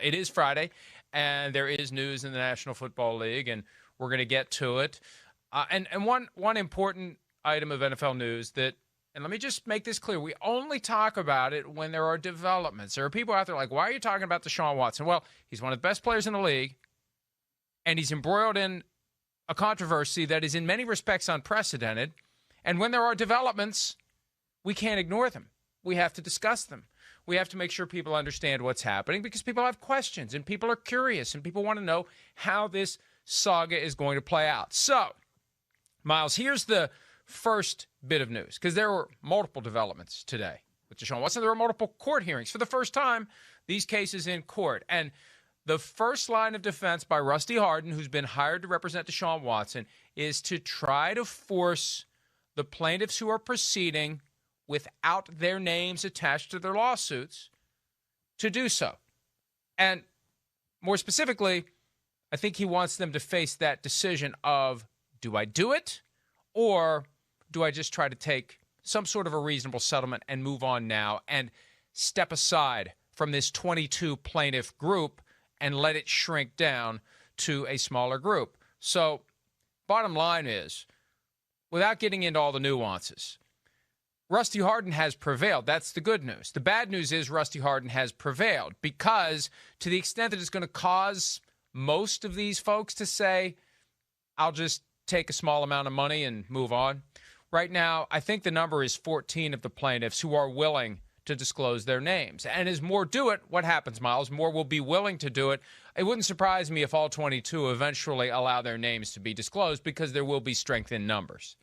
It is Friday, and there is news in the National Football League, and we're going to get to it. And one important item of NFL news that, and let me just make this clear, we only talk about it when there are developments. There are people out there like, why are you talking about Deshaun Watson? Well, he's one of the best players in the league, and he's embroiled in a controversy that is in many respects unprecedented. And when there are developments, we can't ignore them. We have to discuss them. We have to make sure people understand what's happening because people have questions and people are curious and people want to know how this saga is going to play out. So, Myles, here's the first bit of news because there were multiple developments today with Deshaun Watson. There were multiple court hearings. For the first time, these cases in court. And the first line of defense by Rusty Hardin, who's been hired to represent Deshaun Watson, is to try to force the plaintiffs who are proceeding without their names attached to their lawsuits to do so. And more specifically, I think he wants them to face that decision of, do I do it or do I just try to take some sort of a reasonable settlement and move on now and step aside from this 22 plaintiff group and let it shrink down to a smaller group. So bottom line is, without getting into all the nuances, Rusty Hardin has prevailed. That's the good news. The bad news is Rusty Hardin has prevailed because to the extent that it's going to cause most of these folks to say, I'll just take a small amount of money and move on. Right now, I think the number is 14 of the plaintiffs who are willing to disclose their names. And as more do it, what happens, Myles? More will be willing to do it. It wouldn't surprise me if all 22 eventually allow their names to be disclosed because there will be strength in numbers.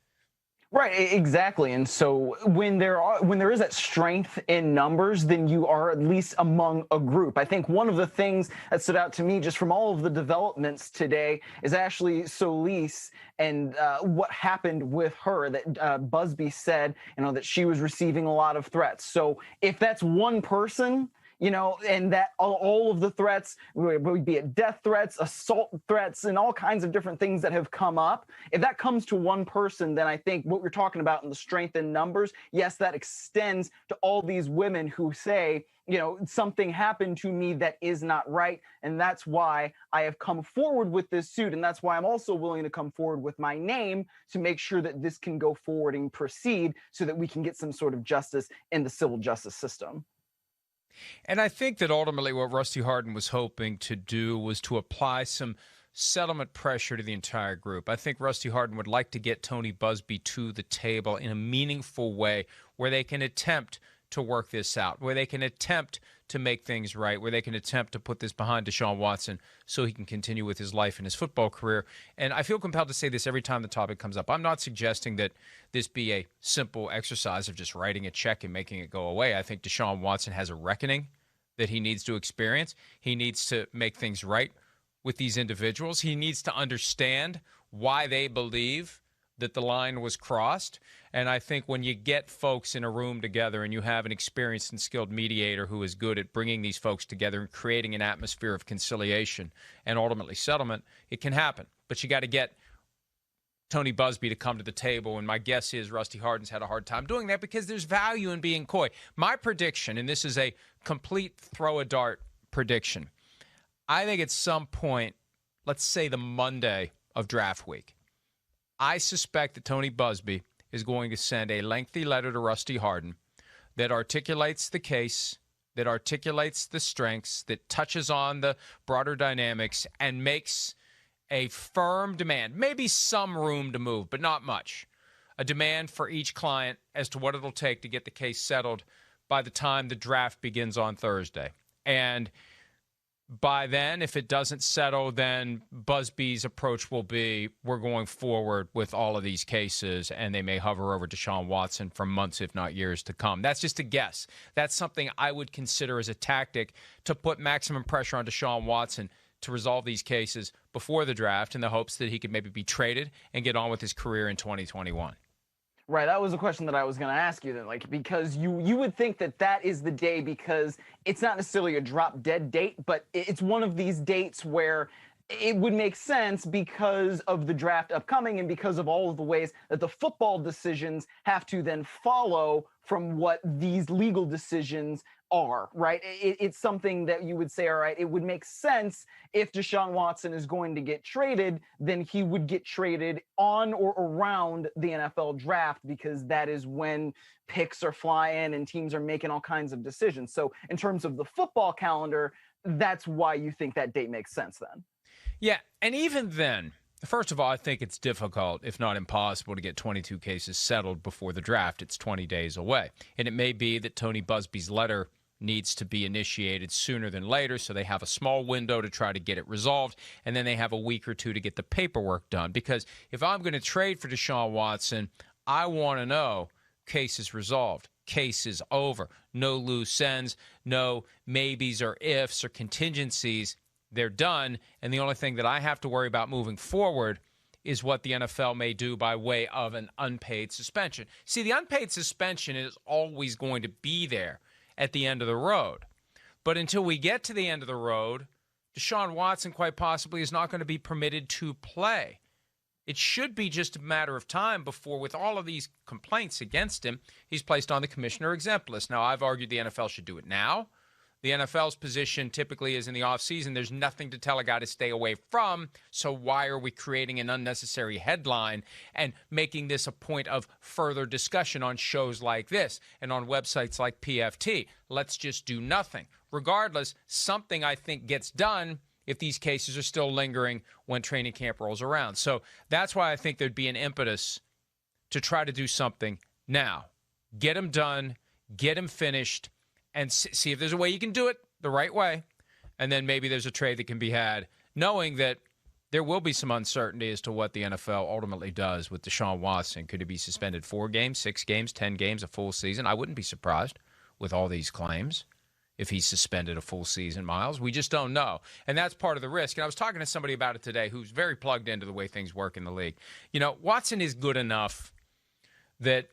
Right, exactly. And so when there is that strength in numbers, then you are at least among a group. I think one of the things that stood out to me just from all of the developments today is actually Solis and what happened with her, that Busby said, that she was receiving a lot of threats. So if that's one person, and that all of the threats would be death threats, assault threats, and all kinds of different things that have come up. If that comes to one person, then I think what we're talking about in the strength in numbers, yes, that extends to all these women who say, something happened to me that is not right. And that's why I have come forward with this suit. And that's why I'm also willing to come forward with my name to make sure that this can go forward and proceed so that we can get some sort of justice in the civil justice system. And I think that ultimately what Rusty Hardin was hoping to do was to apply some settlement pressure to the entire group. I think Rusty Hardin would like to get Tony Busby to the table in a meaningful way where they can attempt to work this out, where they can attempt to make things right, where they can attempt to put this behind Deshaun Watson so he can continue with his life and his football career. And I feel compelled to say this every time the topic comes up. I'm not suggesting that this be a simple exercise of just writing a check and making it go away. I think Deshaun Watson has a reckoning that he needs to experience. He needs to make things right with these individuals. He needs to understand why they believe that the line was crossed. And I think when you get folks in a room together and you have an experienced and skilled mediator who is good at bringing these folks together and creating an atmosphere of conciliation and ultimately settlement, it can happen. But you got to get Tony Busby to come to the table. And my guess is Rusty Hardin's had a hard time doing that because there's value in being coy. My prediction, and this is a complete throw a dart prediction, I think at some point, let's say the Monday of draft week, I suspect that Tony Busby is going to send a lengthy letter to Rusty Hardin that articulates the case, that articulates the strengths, that touches on the broader dynamics, and makes a firm demand, maybe some room to move, but not much, a demand for each client as to what it'll take to get the case settled by the time the draft begins on Thursday. And by then, if it doesn't settle, then Busby's approach will be, we're going forward with all of these cases, and they may hover over Deshaun Watson for months, if not years to come. That's just a guess. That's something I would consider as a tactic to put maximum pressure on Deshaun Watson to resolve these cases before the draft in the hopes that he could maybe be traded and get on with his career in 2021. Right, that was a question that I was going to ask you then, because you would think that is the day because it's not necessarily a drop-dead date, but it's one of these dates where it would make sense because of the draft upcoming and because of all of the ways that the football decisions have to then follow from what these legal decisions are, right? It's something that you would say, all right, it would make sense if Deshaun Watson is going to get traded, then he would get traded on or around the NFL draft, because that is when picks are flying and teams are making all kinds of decisions. So in terms of the football calendar, that's why you think that date makes sense then. Yeah, and even then, first of all, I think it's difficult, if not impossible, to get 22 cases settled before the draft. It's 20 days away. And it may be that Tony Busby's letter needs to be initiated sooner than later, so they have a small window to try to get it resolved, and then they have a week or two to get the paperwork done. Because if I'm going to trade for Deshaun Watson, I want to know cases resolved, cases over, no loose ends, no maybes or ifs or contingencies. They're done, and the only thing that I have to worry about moving forward is what the NFL may do by way of an unpaid suspension. See, the unpaid suspension is always going to be there at the end of the road. But until we get to the end of the road, Deshaun Watson quite possibly is not going to be permitted to play. It should be just a matter of time before, with all of these complaints against him, he's placed on the commissioner exempt list. Now, I've argued the NFL should do it now. The NFL's position typically is in the offseason, there's nothing to tell a guy to stay away from, so why are we creating an unnecessary headline and making this a point of further discussion on shows like this and on websites like PFT? Let's just do nothing. Regardless, something I think gets done if these cases are still lingering when training camp rolls around. So that's why I think there'd be an impetus to try to do something now. Get them done, get them finished, and see if there's a way you can do it the right way. And then maybe there's a trade that can be had, knowing that there will be some uncertainty as to what the NFL ultimately does with Deshaun Watson. Could he be suspended 4 games, 6 games, 10 games, a full season? I wouldn't be surprised with all these claims if he's suspended a full season, Miles. We just don't know. And that's part of the risk. And I was talking to somebody about it today who's very plugged into the way things work in the league. You know, Watson is good enough that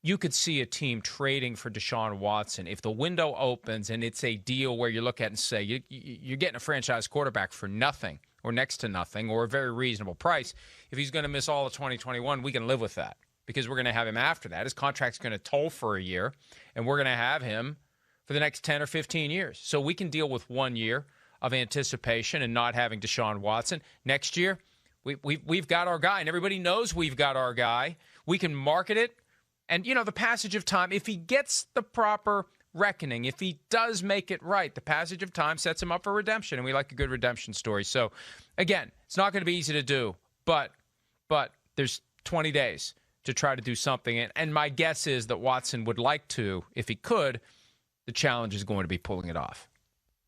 you could see a team trading for Deshaun Watson if the window opens and it's a deal where you look at it and say you're getting a franchise quarterback for nothing or next to nothing or a very reasonable price. If he's going to miss all of 2021, we can live with that because we're going to have him after that. His contract's going to toll for a year, and we're going to have him for the next 10 or 15 years. So we can deal with 1 year of anticipation and not having Deshaun Watson. Next year, we've got our guy, and everybody knows we've got our guy. We can market it. And, you know, the passage of time, if he gets the proper reckoning, if he does make it right, the passage of time sets him up for redemption, and we like a good redemption story. So, again, it's not going to be easy to do, but there's 20 days to try to do something. And my guess is that Watson would like to, if he could. The challenge is going to be pulling it off.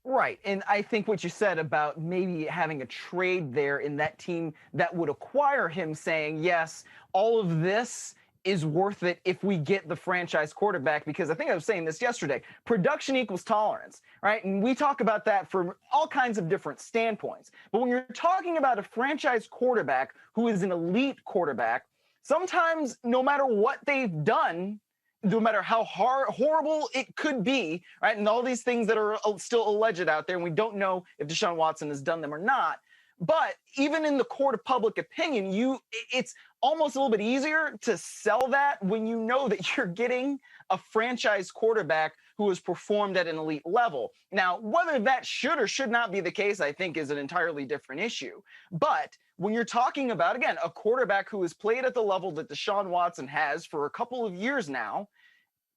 Right. And I think what you said about maybe having a trade there in that team that would acquire him, saying, yes, all of this is worth it if we get the franchise quarterback, because I think I was saying this yesterday, production equals tolerance, right? And we talk about that from all kinds of different standpoints. But when you're talking about a franchise quarterback who is an elite quarterback, sometimes no matter what they've done, no matter how horrible it could be, right? And all these things that are still alleged out there, and we don't know if Deshaun Watson has done them or not. But even in the court of public opinion, it's almost a little bit easier to sell that when you know that you're getting a franchise quarterback who has performed at an elite level. Now, whether that should or should not be the case, I think is an entirely different issue. But when you're talking about, again, a quarterback who has played at the level that Deshaun Watson has for a couple of years now,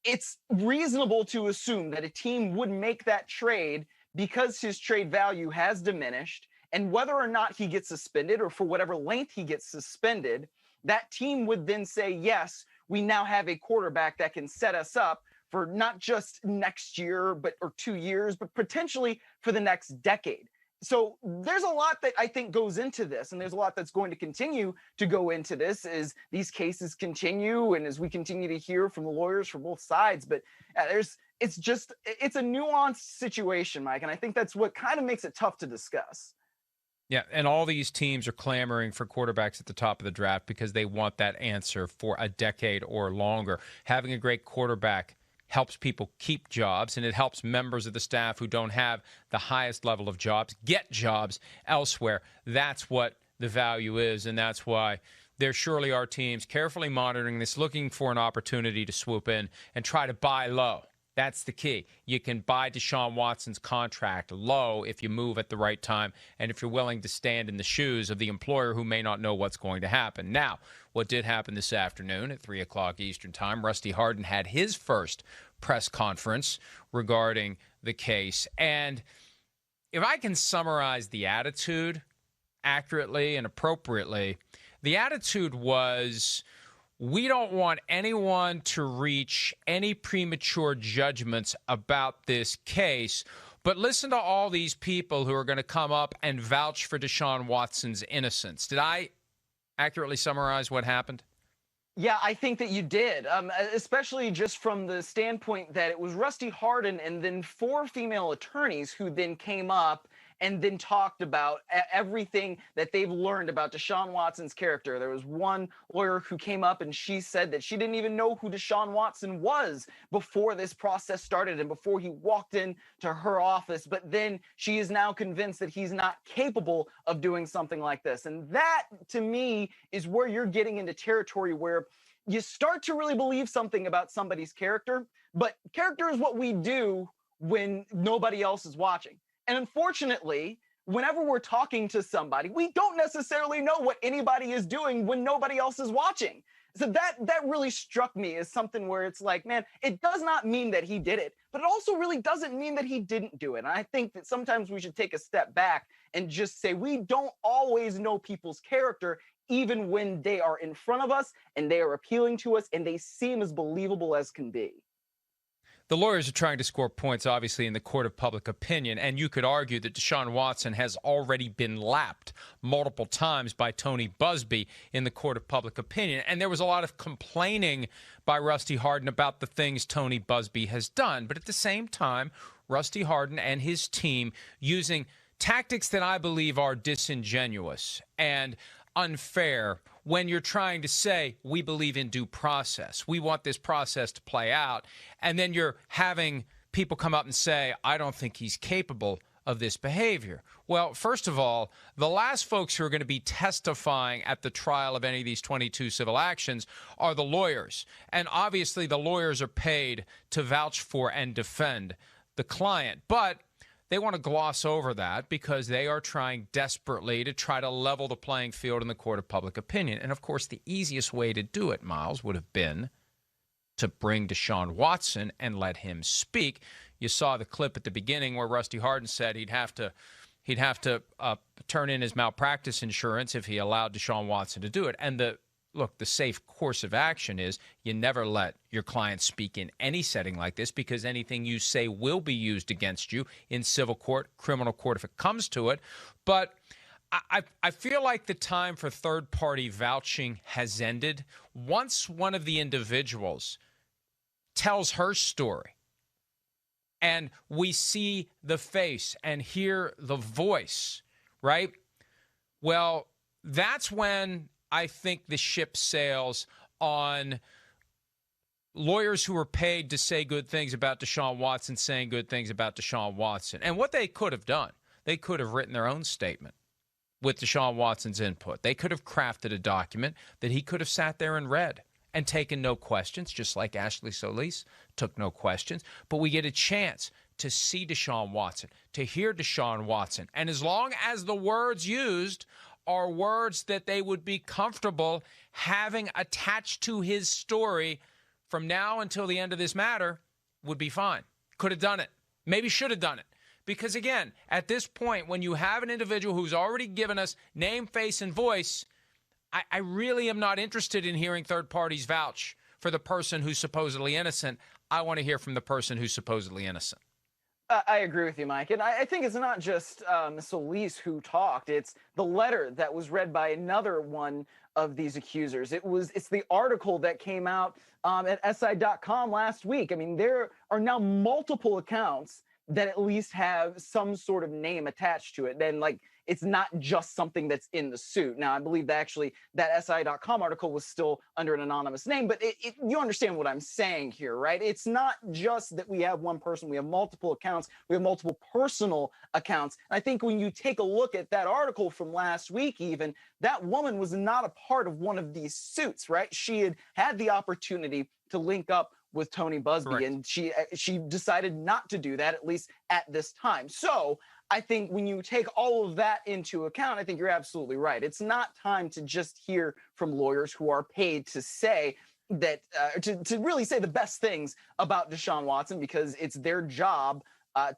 it's reasonable to assume that a team would make that trade because his trade value has diminished. And whether or not he gets suspended or for whatever length he gets suspended, that team would then say, yes, we now have a quarterback that can set us up for not just next year, or 2 years, but potentially for the next decade. So there's a lot that I think goes into this, and there's a lot that's going to continue to go into this as these cases continue and as we continue to hear from the lawyers for both sides. But it's a nuanced situation, Mike, and I think that's what kind of makes it tough to discuss. Yeah, and all these teams are clamoring for quarterbacks at the top of the draft because they want that answer for a decade or longer. Having a great quarterback helps people keep jobs, and it helps members of the staff who don't have the highest level of jobs get jobs elsewhere. That's what the value is, and that's why there surely are teams carefully monitoring this, looking for an opportunity to swoop in and try to buy low That's the key. You can buy Deshaun Watson's contract low if you move at the right time and if you're willing to stand in the shoes of the employer who may not know what's going to happen. Now, what did happen this afternoon at 3 o'clock Eastern Time, Rusty Hardin had his first press conference regarding the case. And if I can summarize the attitude accurately and appropriately, the attitude was, we don't want anyone to reach any premature judgments about this case, but listen to all these people who are going to come up and vouch for Deshaun Watson's innocence. Did I accurately summarize what happened? Yeah, I think that you did, especially just from the standpoint that it was Rusty Hardin and then 4 female attorneys who then came up and then talked about everything that they've learned about Deshaun Watson's character. There was one lawyer who came up and she said that she didn't even know who Deshaun Watson was before this process started and before he walked into her office. But then she is now convinced that he's not capable of doing something like this. And that, to me, is where you're getting into territory where you start to really believe something about somebody's character. But character is what we do when nobody else is watching. And unfortunately, whenever we're talking to somebody, we don't necessarily know what anybody is doing when nobody else is watching. So that really struck me as something where it's like, man, it does not mean that he did it, but it also really doesn't mean that he didn't do it. And I think that sometimes we should take a step back and just say we don't always know people's character, even when they are in front of us and they are appealing to us and they seem as believable as can be. The lawyers are trying to score points, obviously, in the court of public opinion, and you could argue that Deshaun Watson has already been lapped multiple times by Tony Buzbee in the court of public opinion. And there was a lot of complaining by Rusty Hardin about the things Tony Buzbee has done. But at the same time, Rusty Hardin and his team using tactics that I believe are disingenuous and unfair when you're trying to say, we believe in due process. We want this process to play out. And then you're having people come up and say, I don't think he's capable of this behavior. Well, first of all, the last folks who are going to be testifying at the trial of any of these 22 civil actions are the lawyers. And obviously the lawyers are paid to vouch for and defend the client. But they want to gloss over that because they are trying desperately to try to level the playing field in the court of public opinion. And, of course, the easiest way to do it, Myles, would have been to bring Deshaun Watson and let him speak. You saw the clip at the beginning where Rusty Hardin said he'd have to turn in his malpractice insurance if he allowed Deshaun Watson to do it. And the safe course of action is you never let your client speak in any setting like this because anything you say will be used against you in civil court, criminal court if it comes to it. But I feel like the time for third-party vouching has ended. Once one of the individuals tells her story and we see the face and hear the voice, right? Well, that's when I think the ship sails on lawyers who are paid to say good things about Deshaun Watson saying good things about Deshaun Watson. And what they could have done, they could have written their own statement with Deshaun Watson's input. They could have crafted a document that he could have sat there and read and taken no questions, just like Ashley Solis took no questions. But we get a chance to see Deshaun Watson, to hear Deshaun Watson. And as long as the words used are words that they would be comfortable having attached to his story from now until the end of this matter, would be fine. Could have done it. Maybe should have done it. Because, again, at this point, when you have an individual who's already given us name, face, and voice, I really am not interested in hearing third parties vouch for the person who's supposedly innocent. I want to hear from the person who's supposedly innocent. I agree with you, Mike. And I think it's not just Solis who talked. It's the letter that was read by another one of these accusers. It's the article that came out at SI.com last week. I mean, there are now multiple accounts that at least have some sort of name attached to it. Then, like, it's not just something that's in the suit. Now, I believe that actually that SI.com article was still under an anonymous name, but you understand what I'm saying here, right? It's not just that we have one person, we have multiple accounts, we have multiple personal accounts. And I think when you take a look at that article from last week, even, that woman was not a part of one of these suits, right? She had the opportunity to link up with Tony Busby. Correct. And she decided not to do that, at least at this time. So I think when you take all of that into account, I think you're absolutely right. It's not time to just hear from lawyers who are paid to say that, to really say the best things about Deshaun Watson, because it's their job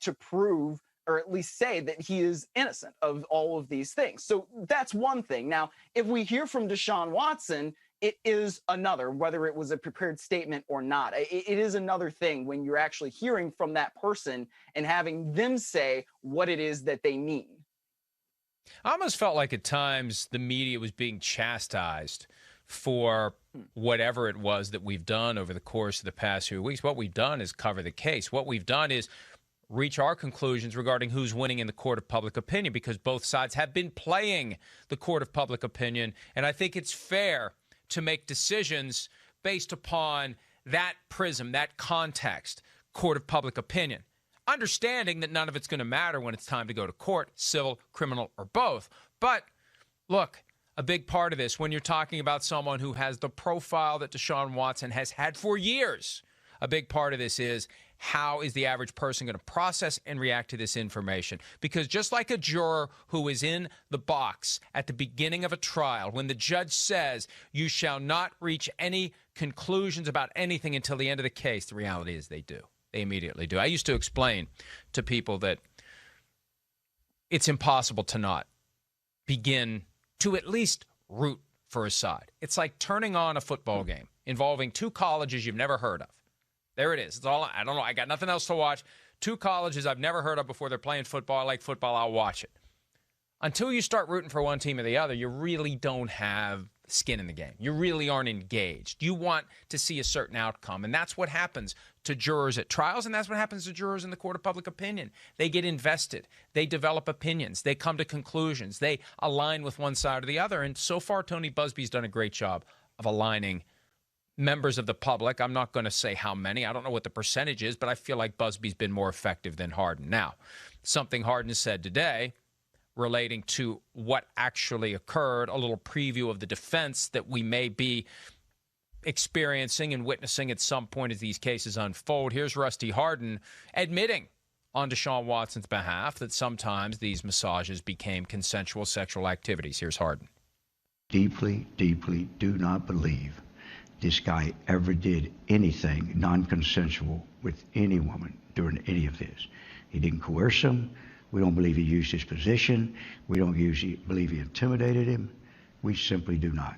to prove, or at least say, that he is innocent of all of these things. So that's one thing. Now, if we hear from Deshaun Watson, it is another, whether it was a prepared statement or not. It is another thing when you're actually hearing from that person and having them say what it is that they mean. I almost felt like at times the media was being chastised for whatever it was that we've done over the course of the past few weeks. What we've done is cover the case. What we've done is reach our conclusions regarding who's winning in the court of public opinion, because both sides have been playing the court of public opinion. And I think it's fair to make decisions based upon that prism, that context, court of public opinion, understanding that none of it's going to matter when it's time to go to court, civil, criminal, or both. But look, a big part of this, when you're talking about someone who has the profile that Deshaun Watson has had for years, a big part of this is, how is the average person going to process and react to this information? Because just like a juror who is in the box at the beginning of a trial, when the judge says you shall not reach any conclusions about anything until the end of the case, the reality is they do. They immediately do. I used to explain to people that it's impossible to not begin to at least root for a side. It's like turning on a football game involving two colleges you've never heard of. There it is. It's all, I don't know. I got nothing else to watch. Two colleges I've never heard of before. They're playing football. I like football. I'll watch it. Until you start rooting for one team or the other, you really don't have skin in the game. You really aren't engaged. You want to see a certain outcome. And that's what happens to jurors at trials, and that's what happens to jurors in the court of public opinion. They get invested. They develop opinions. They come to conclusions. They align with one side or the other. And so far, Tony Busby's done a great job of aligning members of the public. I'm not going to say how many. I don't know what the percentage is, but I feel like Busby's been more effective than Hardin. Now, something Hardin said today relating to what actually occurred, a little preview of the defense that we may be experiencing and witnessing at some point as these cases unfold. Here's Rusty Hardin admitting on Deshaun Watson's behalf that sometimes these massages became consensual sexual activities. Here's Hardin. Deeply, deeply do not believe this guy ever did anything non-consensual with any woman during any of this. He didn't coerce them. We don't believe he used his position. We don't believe he intimidated him. We simply do not.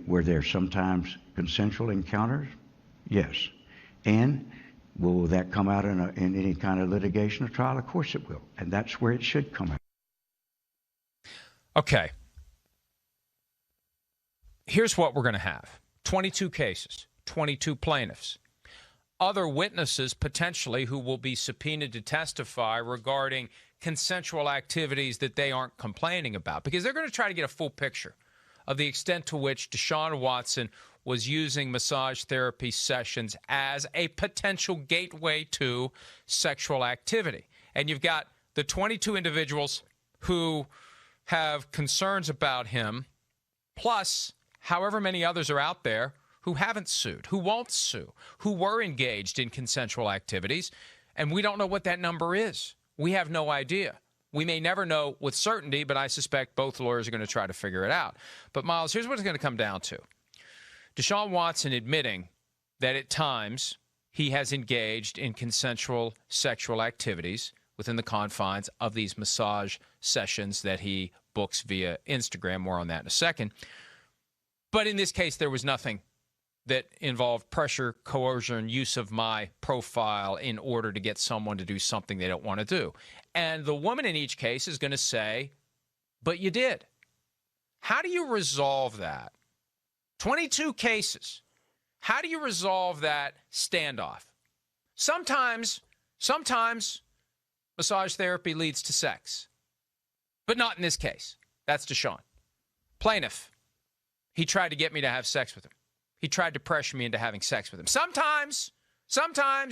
Were there sometimes consensual encounters? Yes. And will that come out in any kind of litigation or trial? Of course it will. And that's where it should come out. Okay. Here's what we're going to have. 22 cases, 22 plaintiffs, other witnesses potentially who will be subpoenaed to testify regarding consensual activities that they aren't complaining about, because they're going to try to get a full picture of the extent to which Deshaun Watson was using massage therapy sessions as a potential gateway to sexual activity. And you've got the 22 individuals who have concerns about him, plus however many others are out there who haven't sued, who won't sue, who were engaged in consensual activities, and we don't know what that number is. We have no idea. We may never know with certainty, but I suspect both lawyers are going to try to figure it out. But, Myles, here's what it's going to come down to. Deshaun Watson admitting that at times he has engaged in consensual sexual activities within the confines of these massage sessions that he books via Instagram. More on that in a second. But in this case, there was nothing that involved pressure, coercion, use of my profile in order to get someone to do something they don't want to do. And the woman in each case is going to say, but you did. How do you resolve that? 22 cases. How do you resolve that standoff? Sometimes massage therapy leads to sex, but not in this case. That's Deshaun. Plaintiff. He tried to get me to have sex with him. He tried to pressure me into having sex with him. Sometimes,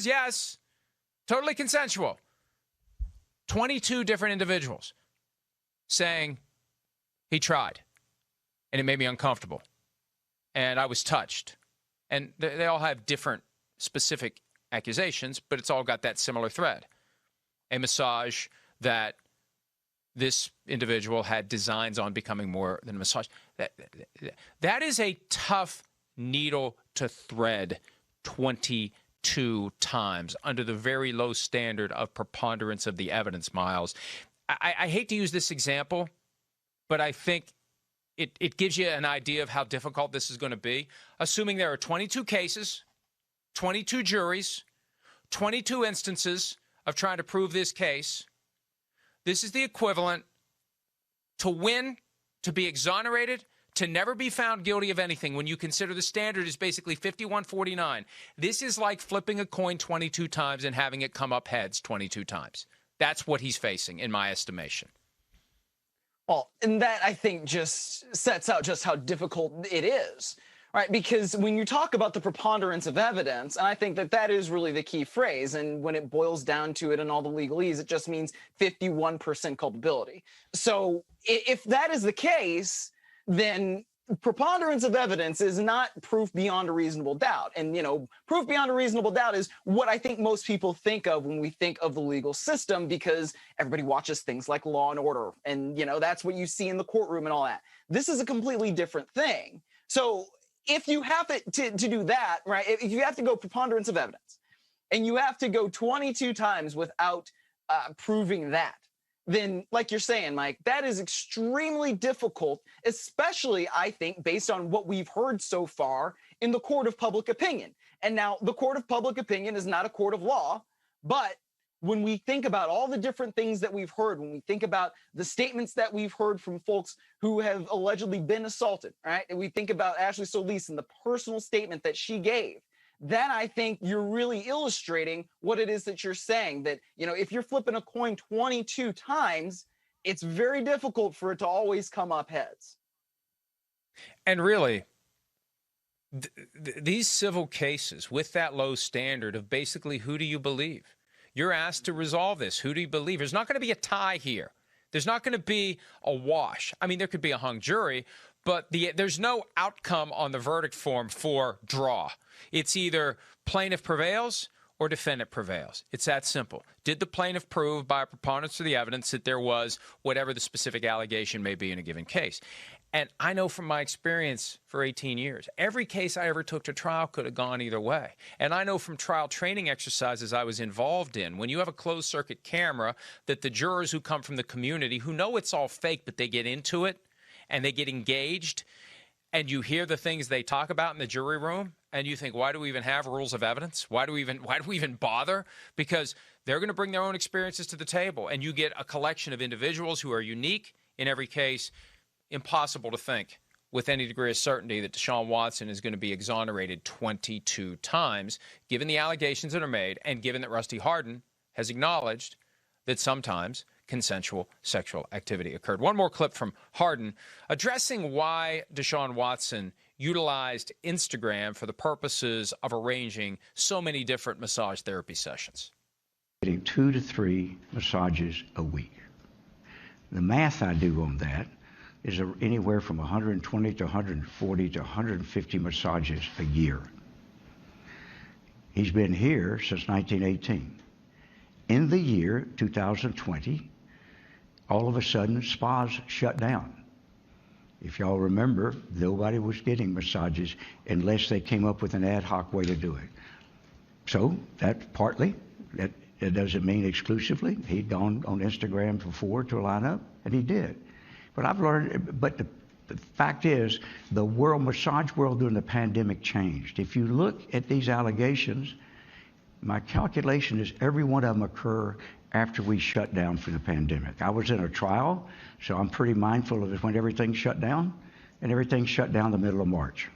yes, totally consensual. 22 different individuals saying he tried, and it made me uncomfortable, and I was touched. And they all have different specific accusations, but it's all got that similar thread. A massage that this individual had designs on becoming more than a massage. That is a tough needle to thread 22 times under the very low standard of preponderance of the evidence, Myles. I hate to use this example, but I think it gives you an idea of how difficult this is going to be. Assuming there are 22 cases, 22 juries, 22 instances of trying to prove this case, this is the equivalent to win, to be exonerated, to never be found guilty of anything when you consider the standard is basically 51-49. This is like flipping a coin 22 times and having it come up heads 22 times. That's what he's facing, in my estimation. Well, and that, I think, just sets out just how difficult it is, right? Because when you talk about the preponderance of evidence, and I think that that is really the key phrase, and when it boils down to it in all the legalese, it just means 51% culpability. So if that is the case, then preponderance of evidence is not proof beyond a reasonable doubt. And, proof beyond a reasonable doubt is what I think most people think of when we think of the legal system, because everybody watches things like Law and Order. And, that's what you see in the courtroom and all that. This is a completely different thing. So if you have to do that, right, if you have to go preponderance of evidence and you have to go 22 times without proving that, then, like you're saying, Mike, that is extremely difficult, especially, I think, based on what we've heard so far in the court of public opinion. And now the court of public opinion is not a court of law, but when we think about all the different things that we've heard, when we think about the statements that we've heard from folks who have allegedly been assaulted, right? And we think about Ashley Solis and the personal statement that she gave, then I think you're really illustrating what it is that you're saying, that, if you're flipping a coin 22 times, it's very difficult for it to always come up heads. And really, these civil cases with that low standard of basically who do you believe? You're asked to resolve this. Who do you believe? There's not going to be a tie here. There's not going to be a wash. I mean, there could be a hung jury, but there's no outcome on the verdict form for draw. It's either plaintiff prevails or defendant prevails. It's that simple. Did the plaintiff prove by a preponderance of the evidence that there was whatever the specific allegation may be in a given case? And I know from my experience for 18 years, every case I ever took to trial could have gone either way. And I know from trial training exercises I was involved in, when you have a closed circuit camera, that the jurors who come from the community, who know it's all fake, but they get into it and they get engaged, and you hear the things they talk about in the jury room, and you think, why do we even have rules of evidence? Why do we even bother? Because they're going to bring their own experiences to the table, and you get a collection of individuals who are unique in every case. Impossible to think with any degree of certainty that Deshaun Watson is going to be exonerated 22 times, given the allegations that are made, and given that Rusty Hardin has acknowledged that sometimes consensual sexual activity occurred. One more clip from Hardin addressing why Deshaun Watson utilized Instagram for the purposes of arranging so many different massage therapy sessions. Getting 2 to 3 massages a week. The math I do on that is anywhere from 120 to 140 to 150 massages a year. He's been here since 1918. In the year 2020, all of a sudden, spas shut down. If y'all remember, nobody was getting massages unless they came up with an ad hoc way to do it. So that partly, that doesn't mean exclusively. He'd gone on Instagram before to line up, and he did. But I've learned, but the fact is, the massage world during the pandemic changed. If you look at these allegations, my calculation is every one of them occur after we shut down for the pandemic. I was in a trial, so I'm pretty mindful of it when everything shut down, and everything shut down the middle of March.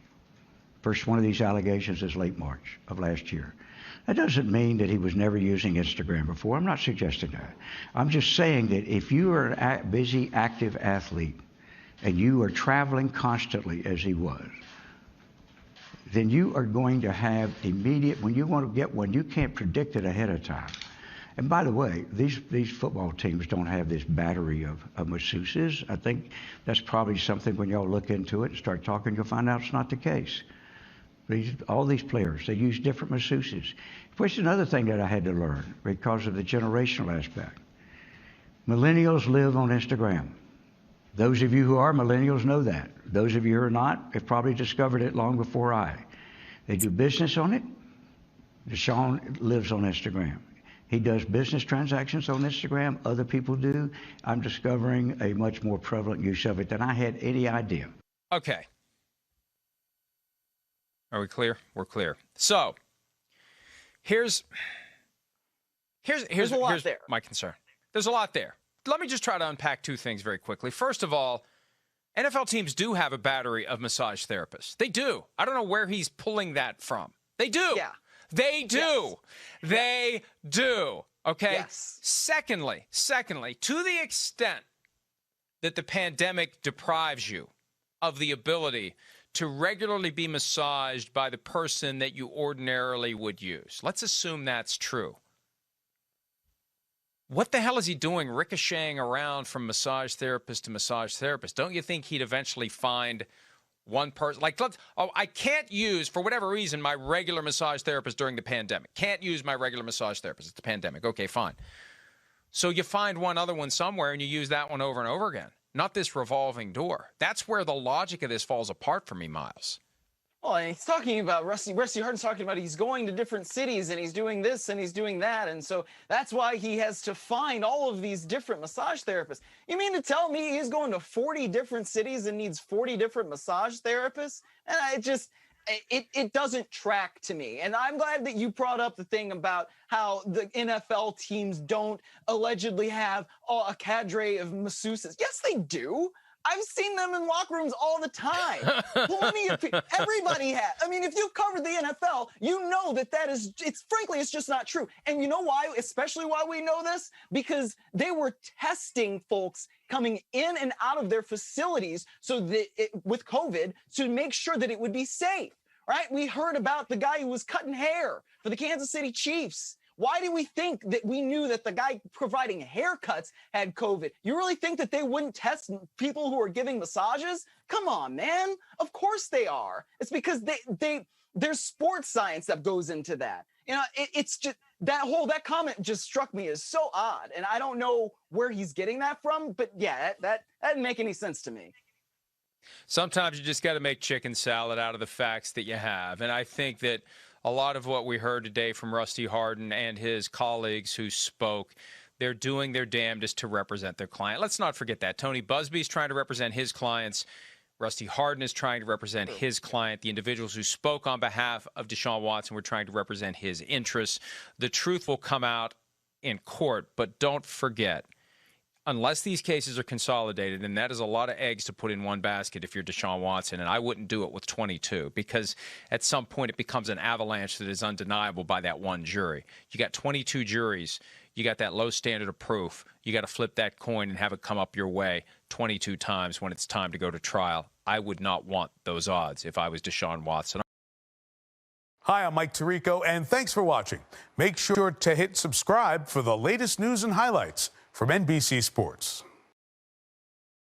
First one of these allegations is late March of last year. That doesn't mean that he was never using Instagram before. I'm not suggesting that. I'm just saying that if you are a busy, active athlete and you are traveling constantly as he was, then you are going to have immediate, when you want to get one, you can't predict it ahead of time. And by the way, these football teams don't have this battery of masseuses. I think that's probably something when y'all look into it and start talking, you'll find out it's not the case. All these players, they use different masseuses. Which is another thing that I had to learn because of the generational aspect. Millennials live on Instagram. Those of you who are millennials know that. Those of you who are not have probably discovered it long before I. They do business on it. Deshaun lives on Instagram. He does business transactions on Instagram. Other people do. I'm discovering a much more prevalent use of it than I had any idea. Okay. Are we clear? We're clear. So here's my concern. There's a lot there. Let me just try to unpack two things very quickly. First of all, NFL teams do have a battery of massage therapists. They do. I don't know where he's pulling that from. They do. Yeah. They do. Yes. They do. Okay? Yes. Secondly, to the extent that the pandemic deprives you of the ability to regularly be massaged by the person that you ordinarily would use. Let's assume that's true. What the hell is he doing ricocheting around from massage therapist to massage therapist? Don't you think he'd eventually find one person? Like, I can't use, for whatever reason, my regular massage therapist during the pandemic. Can't use my regular massage therapist. It's the pandemic. Okay, fine. So you find one other one somewhere and you use that one over and over again. Not this revolving door. That's where the logic of this falls apart for me, Myles. Well, and he's talking about Rusty Hardin's talking about he's going to different cities and he's doing this and he's doing that. And so that's why he has to find all of these different massage therapists. You mean to tell me he's going to 40 different cities and needs 40 different massage therapists? And it doesn't track to me. And I'm glad that you brought up the thing about how the NFL teams don't allegedly have a cadre of masseuses. Yes, they do. I've seen them in locker rooms all the time. Plenty of people, everybody has. I mean, if you've covered the NFL, you know frankly, it's just not true. And you know why, especially why we know this? Because they were testing folks coming in and out of their facilities so that with COVID to make sure that it would be safe, right? We heard about the guy who was cutting hair for the Kansas City Chiefs. Why do we think that we knew that the guy providing haircuts had COVID? You really think that they wouldn't test people who are giving massages? Come on, man. Of course they are. It's because there's sports science that goes into that. You know, it's just that comment just struck me as so odd. And I don't know where he's getting that from, but yeah, that didn't make any sense to me. Sometimes you just got to make chicken salad out of the facts that you have. And I think that a lot of what we heard today from Rusty Hardin and his colleagues who spoke, they're doing their damnedest to represent their client. Let's not forget that. Tony Busby's trying to represent his clients. Rusty Hardin is trying to represent his client. The individuals who spoke on behalf of Deshaun Watson were trying to represent his interests. The truth will come out in court, but don't forget, unless these cases are consolidated, and that is a lot of eggs to put in one basket if you're Deshaun Watson, and I wouldn't do it with 22 because at some point it becomes an avalanche that is undeniable by that one jury. You got 22 juries. You got that low standard of proof. You got to flip that coin and have it come up your way 22 times when it's time to go to trial. I would not want those odds if I was Deshaun Watson. Hi, I'm Mike Tirico, and thanks for watching. Make sure to hit subscribe for the latest news and highlights from NBC Sports.